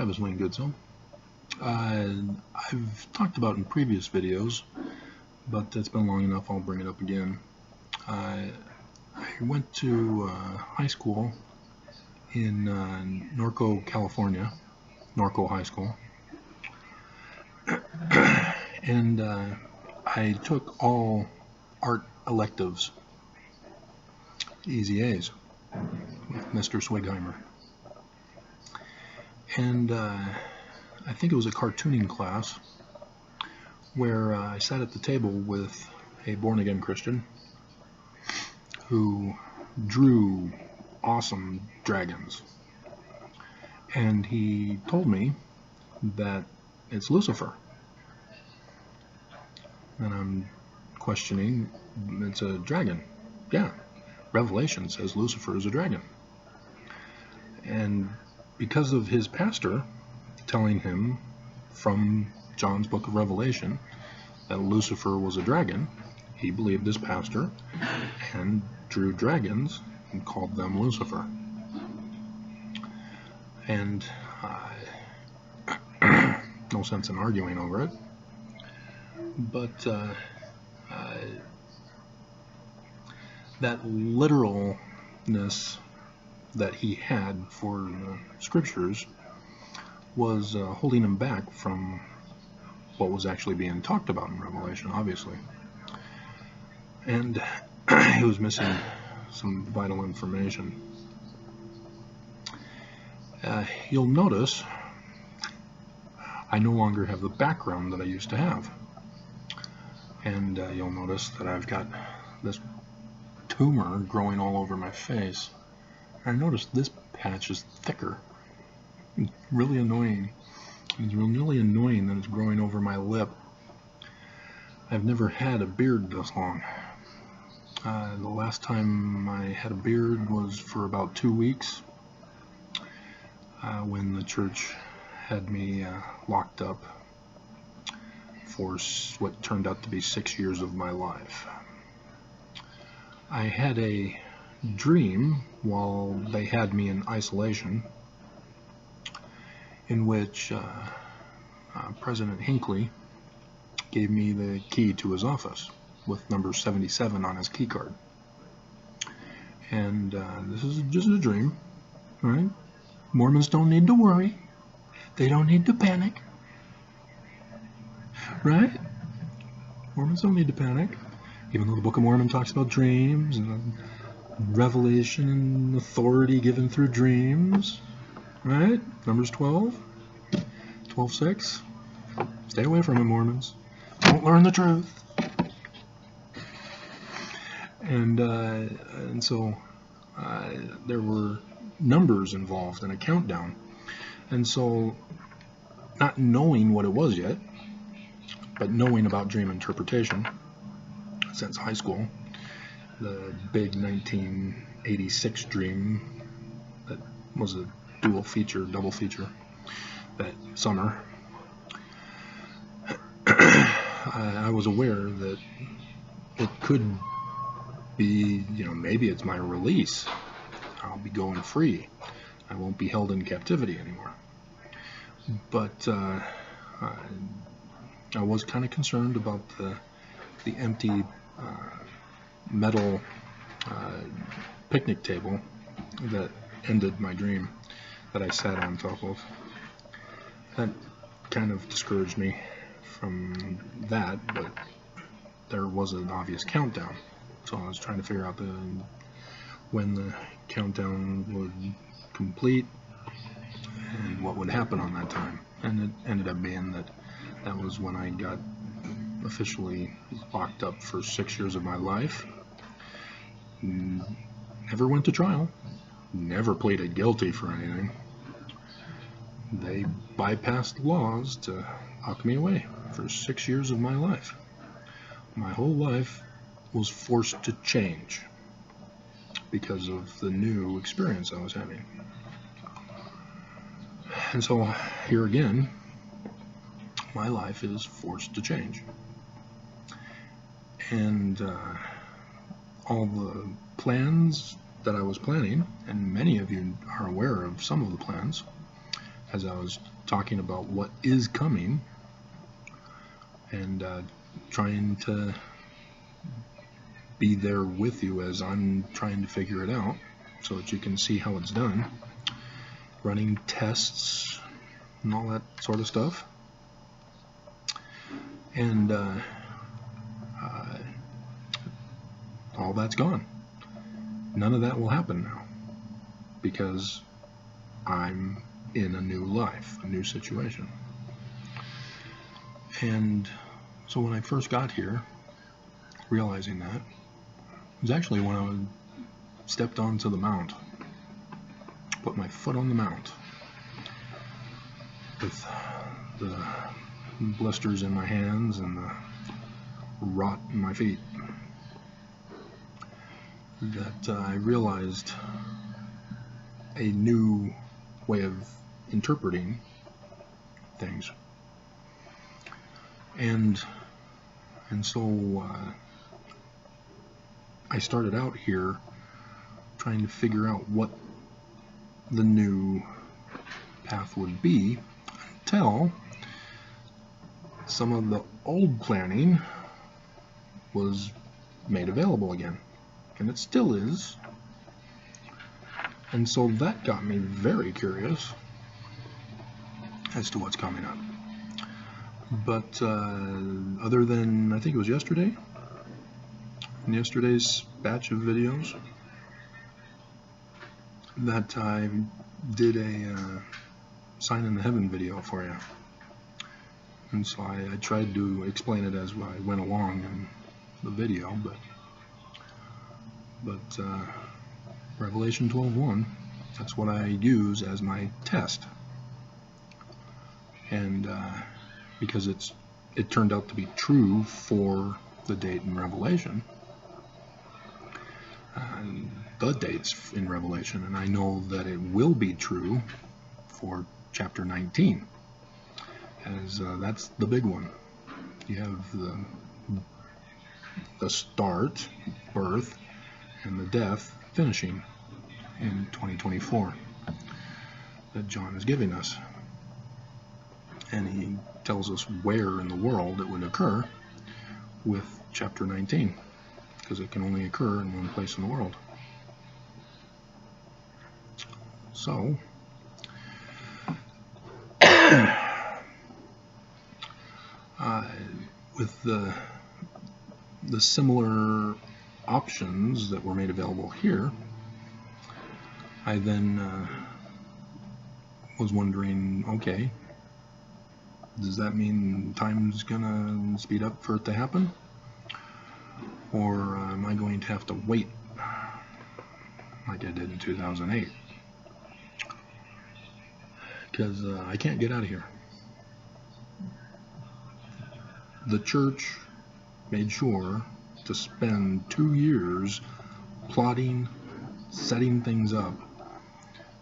Travis Wayne Goodsell. I've talked about in previous videos, but it's been long enough, I'll bring it up again. I went to high school in Norco, California, Norco High School, and I took all art electives, easy A's, with Mr. Swigheimer. And I think it was a cartooning class where I sat at the table with a born-again Christian who drew awesome dragons. And he told me that it's Lucifer. And I'm questioning, it's a dragon. Yeah, Revelation says Lucifer is a dragon. And because of his pastor telling him from John's book of Revelation that Lucifer was a dragon, he believed his pastor and drew dragons and called them Lucifer. And no sense in arguing over it, but that literalness that he had for the scriptures was holding him back from what was actually being talked about in Revelation, obviously. And he was missing some vital information. You'll notice I no longer have the background that I used to have. And you'll notice that I've got this tumor growing all over my face. I noticed this patch is thicker. It's really annoying. It's really annoying that it's growing over my lip. I've never had a beard this long. The last time I had a beard was for about 2 weeks when the church had me locked up for what turned out to be 6 years of my life. I had a dream while they had me in isolation in which President Hinckley gave me the key to his office with number 77 on his key card. And this is just a dream, right? Mormons don't need to worry. They don't need to panic, right? Mormons don't need to panic, even though the Book of Mormon talks about dreams and revelation and authority given through dreams, right? Numbers 12, 12:6. Stay away from it, Mormons. Don't learn the truth. And so there were numbers involved in a countdown. And so, not knowing what it was yet, but knowing about dream interpretation since high school, the big 1986 dream that was a double feature that summer, I was aware that it could be, maybe it's my release. I'll be going free. I won't be held in captivity anymore. But I was kind of concerned about the empty metal picnic table that ended my dream that I sat on top of. That kind of discouraged me from that, but there was an obvious countdown. So I was trying to figure out when the countdown would complete and what would happen on that time. And it ended up being that was when I got officially locked up for 6 years of my life. Never went to trial. Never pleaded guilty for anything. They bypassed laws to lock me away for 6 years of my life. My whole life was forced to change because of the new experience I was having. And so here again, my life is forced to change. And all the plans that I was planning, and many of you are aware of some of the plans, as I was talking about what is coming, and trying to be there with you as I'm trying to figure it out so that you can see how it's done, running tests and all that sort of stuff. And all that's gone. None of that will happen now because I'm in a new life, a new situation. And so when I first got here, realizing that, it was actually when I stepped onto the mount, put my foot on the mount, with the blisters in my hands and the rot in my feet, that I realized a new way of interpreting things. And so I started out here trying to figure out what the new path would be, until some of the old planning was made available again, and it still is. And so that got me very curious as to what's coming up. But other than, I think it was yesterday, in yesterday's batch of videos, that I did a Sign in the Heaven video for you. And so I tried to explain it as I went along in the video, but Revelation 12:1, that's what I use as my test. And because it turned out to be true for the date in Revelation, the dates in Revelation, and I know that it will be true for chapter 19, as that's the big one. You have the start, birth, and the death finishing in 2024 that John is giving us. And he tells us where in the world it would occur with chapter 19, because it can only occur in one place in the world. So, with the similar options that were made available here, I then was wondering, okay, does that mean time's gonna speed up for it to happen? Or am I going to have to wait like I did in 2008? Because I can't get out of here. The church made sure to spend 2 years plotting, setting things up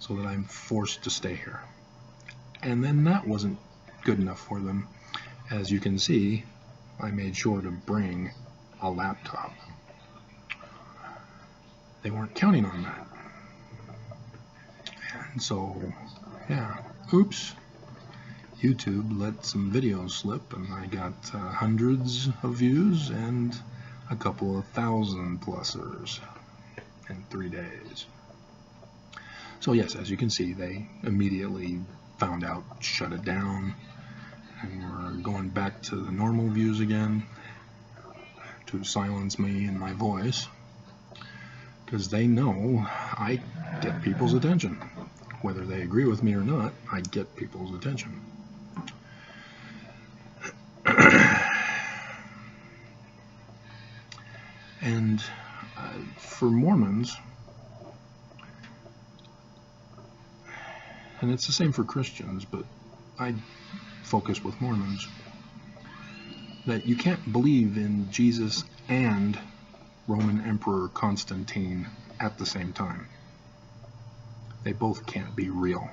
so that I'm forced to stay here. And then that wasn't good enough for them. As you can see, I made sure to bring a laptop. They weren't counting on that. And so, yeah, oops, YouTube let some videos slip, and I got hundreds of views and a couple of 1,000 plusers in 3 days. So yes, as you can see, they immediately found out, shut it down, and we're going back to the normal views again to silence me and my voice, because they know I get people's attention. Whether they agree with me or not, I get people's attention. And for Mormons, and it's the same for Christians, but I focus with Mormons, that you can't believe in Jesus and Roman Emperor Constantine at the same time. They both can't be real.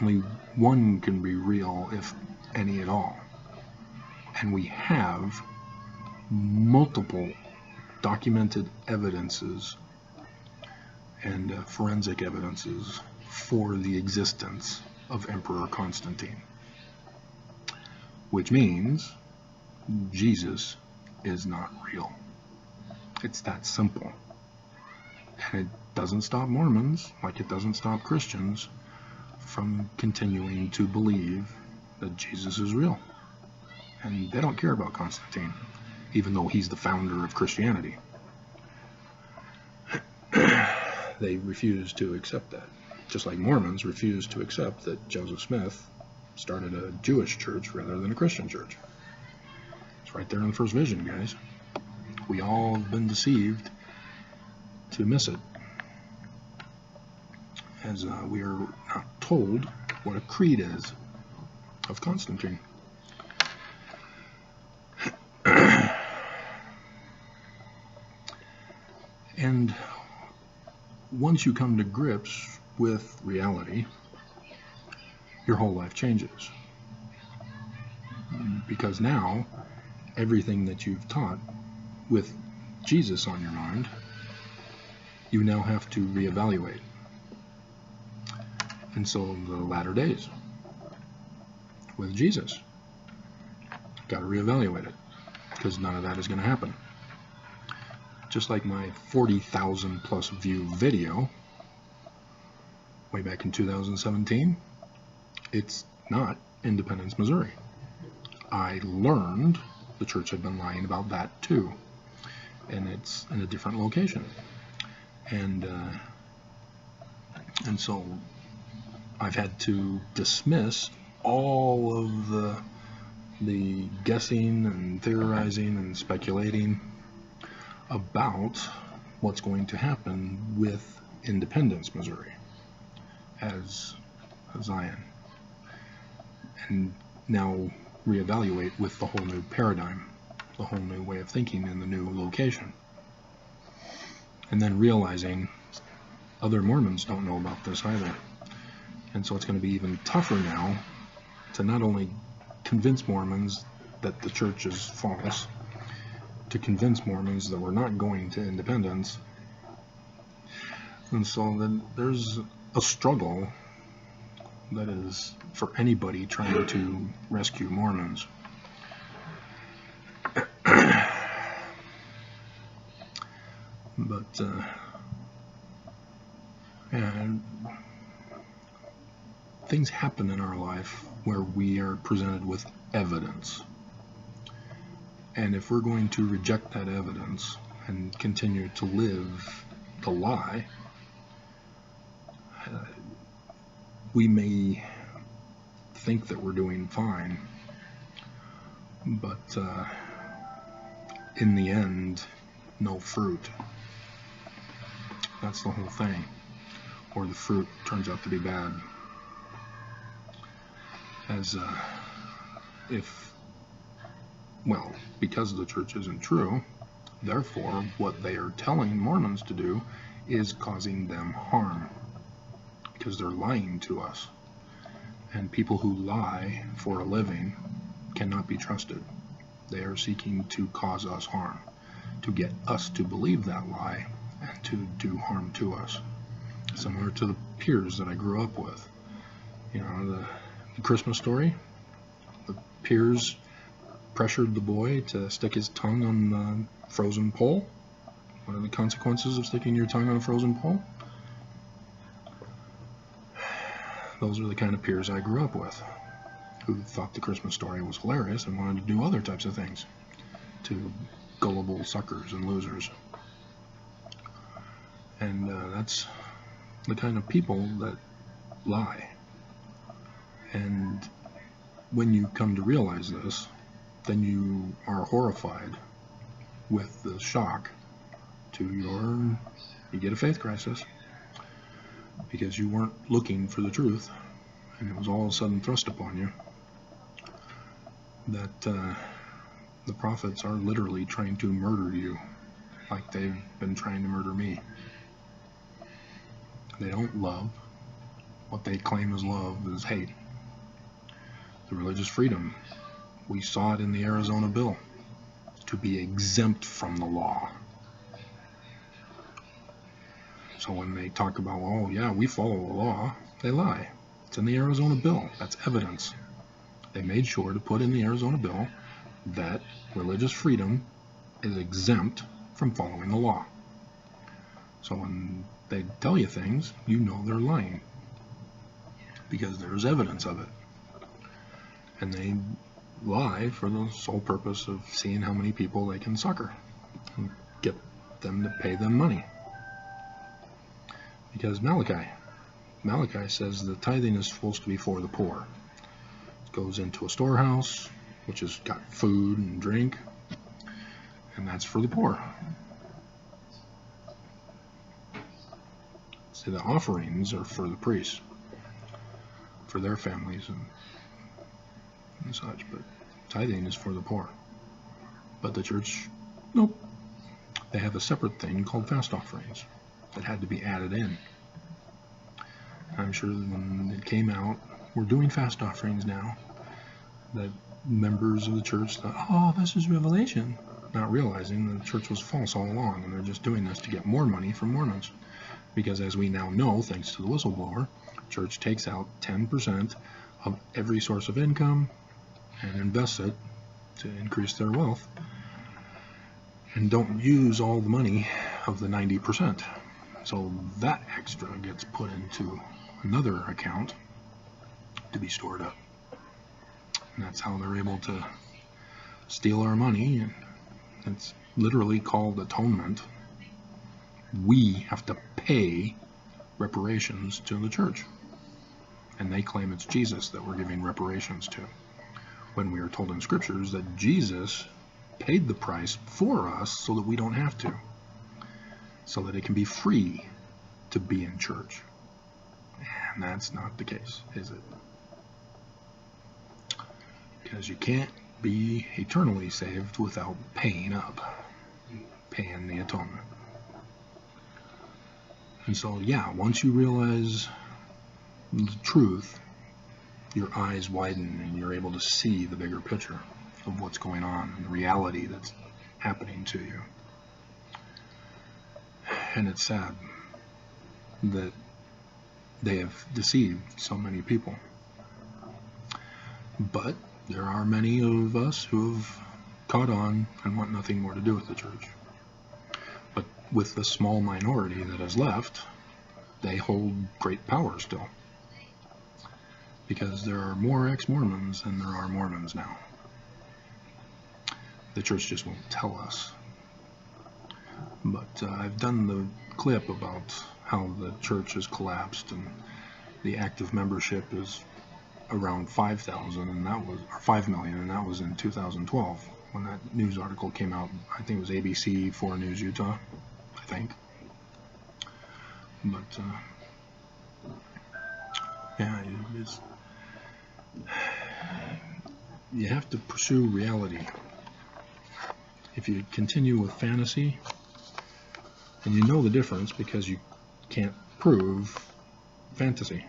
Only one can be real, if any at all. And we have multiple documented evidences and forensic evidences for the existence of Emperor Constantine, which means Jesus is not real. It's that simple. And it doesn't stop Mormons, like it doesn't stop Christians, from continuing to believe that Jesus is real. And they don't care about Constantine, even though he's the founder of Christianity. They refuse to accept that. Just like Mormons refuse to accept that Joseph Smith started a Jewish church rather than a Christian church. It's right there in the first vision, guys. We all have been deceived to miss it, as we are not told what a creed is of Constantine. And once you come to grips with reality, your whole life changes. Because now, everything that you've taught with Jesus on your mind, you now have to reevaluate. And so the latter days with Jesus, got to reevaluate it, because none of that is going to happen. Just like my 40,000 plus view video way back in 2017, it's not Independence, Missouri. I learned the church had been lying about that too, and it's in a different location. And so I've had to dismiss all of the guessing and theorizing and speculating about what's going to happen with Independence, Missouri, as Zion, and now reevaluate with the whole new paradigm, the whole new way of thinking in the new location. And then realizing other Mormons don't know about this either. And so it's going to be even tougher now to not only convince Mormons that the church is false, to convince Mormons that we're not going to Independence. And so then there's a struggle that is for anybody trying to rescue Mormons. But things happen in our life where we are presented with evidence. And if we're going to reject that evidence and continue to live the lie, we may think that we're doing fine, but in the end, no fruit. That's the whole thing. Or the fruit turns out to be bad. Because the church isn't true, therefore what they are telling Mormons to do is causing them harm, because they're lying to us. And people who lie for a living cannot be trusted. They are seeking to cause us harm, to get us to believe that lie and to do harm to us. Similar to the peers that I grew up with. You know, the Christmas story, the peers pressured the boy to stick his tongue on the frozen pole. What are the consequences of sticking your tongue on a frozen pole? Those are the kind of peers I grew up with, who thought the Christmas story was hilarious and wanted to do other types of things to gullible suckers and losers. And that's the kind of people that lie. And when you come to realize this, then you are horrified with the shock to you get a faith crisis, because you weren't looking for the truth, and it was all of a sudden thrust upon you that the prophets are literally trying to murder you, like they've been trying to murder me. They don't love. What they claim as love is hate. The religious freedom, we saw it in the Arizona bill, to be exempt from the law. So when they talk about, oh yeah, we follow the law, they lie. It's in the Arizona bill. That's evidence. They made sure to put in the Arizona bill that religious freedom is exempt from following the law. So when they tell you things, you know they're lying, because there's evidence of it. And they lie for the sole purpose of seeing how many people they can sucker and get them to pay them money. Because Malachi says the tithing is supposed to be for the poor. It goes into a storehouse, which has got food and drink, and that's for the poor. See, the offerings are for the priests, for their families and such, but tithing is for the poor. But the church, nope. They have a separate thing called fast offerings that had to be added in. I'm sure when it came out, we're doing fast offerings now, that members of the church thought, oh, this is revelation, not realizing the church was false all along, and they're just doing this to get more money from Mormons. Because as we now know, thanks to the whistleblower, church takes out 10% of every source of income and invests it to increase their wealth, and don't use all the money of the 90%. So that extra gets put into another account to be stored up. And that's how they're able to steal our money, and it's literally called atonement. We have to pay reparations to the church, and they claim it's Jesus that we're giving reparations to, when we are told in scriptures that Jesus paid the price for us so that we don't have to, so that it can be free to be in church. And that's not the case, is it? Because you can't be eternally saved without paying up, paying the atonement. And so, yeah, once you realize the truth, your eyes widen and you're able to see the bigger picture of what's going on and the reality that's happening to you. And it's sad that they have deceived so many people. But there are many of us who have caught on and want nothing more to do with the church. But with the small minority that is left, they hold great power still. Because there are more ex-Mormons than there are Mormons now. The church just won't tell us. But I've done the clip about how the church has collapsed, and the active membership is around 5,000, and that was, or 5 million, and that was in 2012 when that news article came out. I think it was ABC 4 News Utah, I think. But yeah, you have to pursue reality. If you continue with fantasy, and you know the difference because you can't prove fantasy,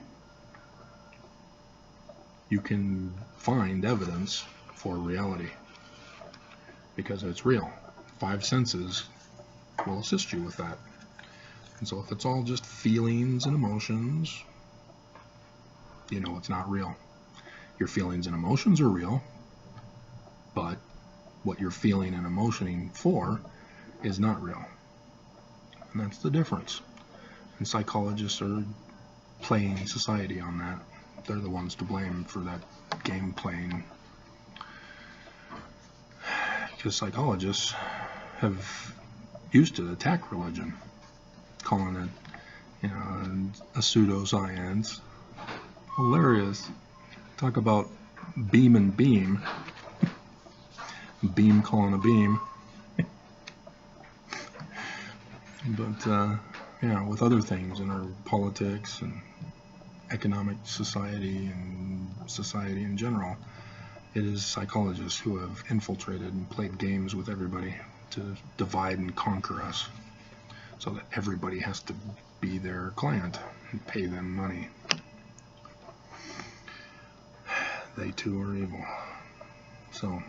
you can find evidence for reality because it's real. 5 senses will assist you with that. And so if it's all just feelings and emotions, you know it's not real. Your feelings and emotions are real, but what you're feeling and emotioning for is not real. And that's the difference. And psychologists are playing society on that. They're the ones to blame for that game playing. Because psychologists have used to attack religion, calling it, a pseudoscience. Hilarious. Talk about beam and beam. Beam calling a beam. But yeah, with other things in our politics and economic society and society in general, it is psychologists who have infiltrated and played games with everybody to divide and conquer us, so that everybody has to be their client and pay them money. They too are evil. So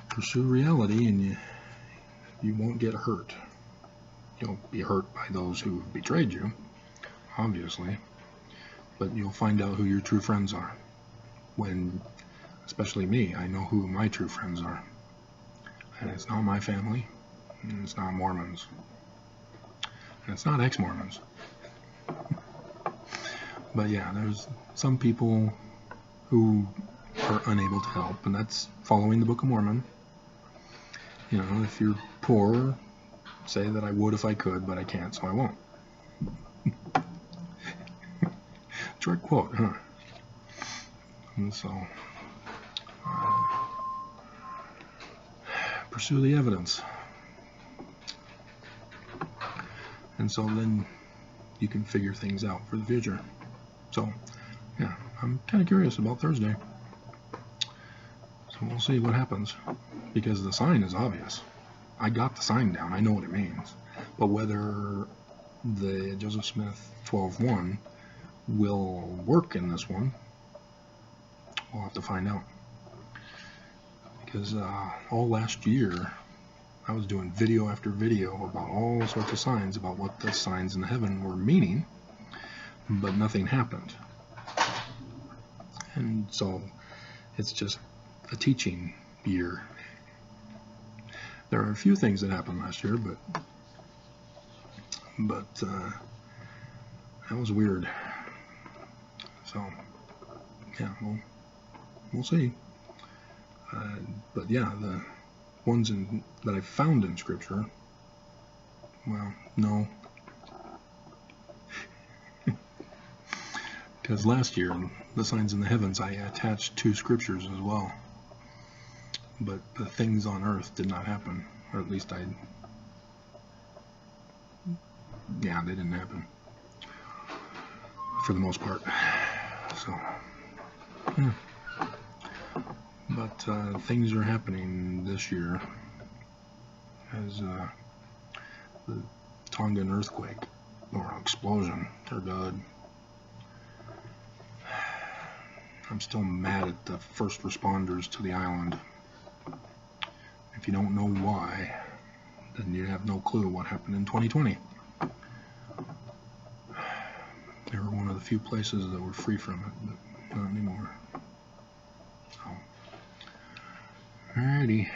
pursue reality and you won't get hurt. You'll be hurt by those who betrayed you, obviously, but you'll find out who your true friends are. When, especially me, I know who my true friends are. And it's not my family, and it's not Mormons, and it's not ex-Mormons. But yeah, there's some people who are unable to help, and that's following the Book of Mormon. You know, if you're poor, say that I would if I could, but I can't, so I won't. Direct quote, huh? And so, pursue the evidence. And so then you can figure things out for the future. So, yeah, I'm kind of curious about Thursday. So we'll see what happens. Because the sign is obvious. I got the sign down. I know what it means. But whether the Joseph Smith 12:1 will work in this one, we'll have to find out. Because all last year, I was doing video after video about all sorts of signs, about what the signs in heaven were meaning, but nothing happened. And so it's just a teaching year. There are a few things that happened last year, but that was weird. So yeah, we'll see. But yeah, the ones that I found in Scripture, well, no. Because last year, the signs in the heavens, I attached 2 scriptures as well. But the things on earth did not happen. Or at least they didn't happen. For the most part. So, yeah. But things are happening this year. As the Tongan earthquake, or explosion, they're good. I'm still mad at the first responders to the island. If you don't know why, then you have no clue what happened in 2020. They were one of the few places that were free from it, but not anymore. So, alrighty.